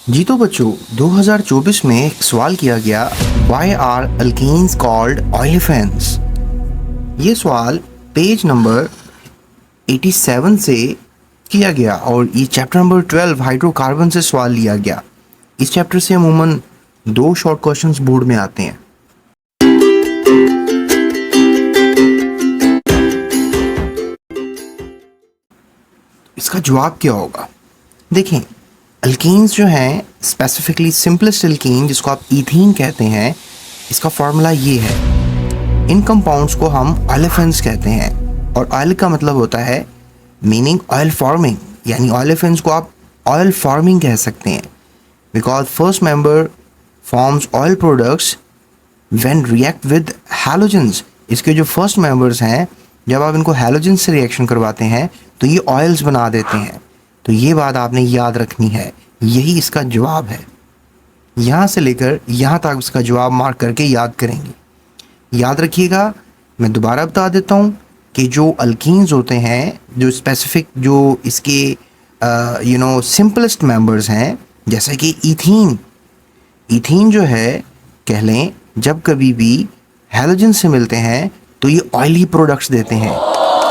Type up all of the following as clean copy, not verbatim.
जी तो बच्चों 2024 में एक सवाल किया गया, वाई आर अल्केन्स कॉल्ड ऑयलेफेंट्स। ये सवाल पेज नंबर 87 से किया गया और ये चैप्टर नंबर 12 हाइड्रोकार्बन से सवाल लिया गया। इस चैप्टर से अमूमन 2 शॉर्ट क्वेश्चंस बोर्ड में आते हैं। इसका जवाब क्या होगा? देखें, अल्कीन्स जो हैं, स्पेसिफिकली सिंपलेस्ट अल्कीन जिसको आप ईथीन कहते हैं, इसका फार्मूला ये है। इन कंपाउंड्स को हम ऑयलेफेंट्स कहते हैं और ऑयल का मतलब होता है मीनिंग ऑयल फार्मिंग, यानी ऑयलेफेंट्स को आप ऑयल फार्मिंग कह सकते हैं because first member forms oil products when react with halogens. इसके जो फर्स्ट मेंबर्स हैं, जब आप इनको हैलोजन से रिएक्शन करवाते हैं तो ये ऑयल्स बना देते हैं। तो ये बात आपने याद रखनी है, यही इसका जवाब है। यहाँ से लेकर यहाँ तक इसका जवाब मार्क करके याद करेंगे। याद रखिएगा, मैं दोबारा बता देता हूँ कि जो अल्कीन्स होते हैं, जो स्पेसिफिक जो इसके सिंपलेस्ट मेंबर्स हैं, जैसे कि ईथीन। ईथीन जो है, कह लें जब कभी भी हैलोजन से मिलते हैं तो ये ऑयली प्रोडक्ट्स देते हैं,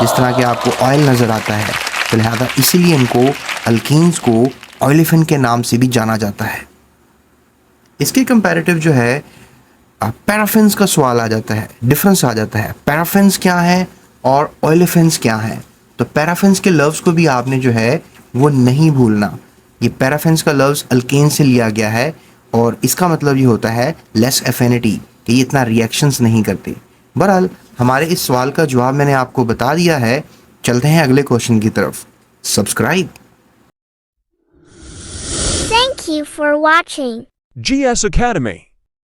जिस तरह के आपको ऑयल नज़र आता है। तो लिहाजा इसीलिए इनको अल्कीन्स को ऑयलेफेंट के नाम से भी जाना जाता है। इसके कंपैरेटिव जो है पैराफिन्स का सवाल आ जाता है, डिफरेंस आ जाता है। पैराफिन्स क्या है और ऑयलेफेंट्स क्या है? तो पैराफिन्स के लफ्ज़ को भी आपने जो है वो नहीं भूलना। ये पैराफिन्स का लफ्ज़ अल्केन से लिया गया है और इसका मतलब ये होता है लेस एफिनिटी, कि ये इतना रिएक्शंस नहीं करते। बहरहाल हमारे इस सवाल का जवाब मैंने आपको बता दिया है। चलते हैं अगले क्वेश्चन की तरफ। Subscribe. Thank you for watching. GS Academy.